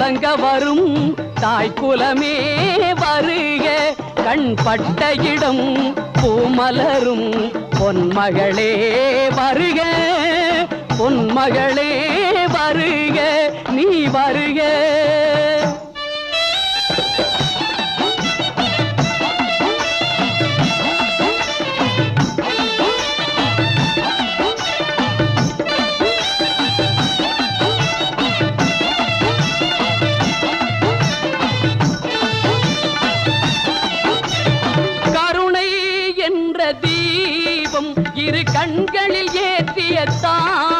கலங்க வரும் தாய்க்குலமே வருக கண்பட்ட இடம் பூமலரும் பொன்மகளே வருக பொன்மகளே வருக நீ வருக தீபம் இரு கண்களில் ஏற்றிய தான்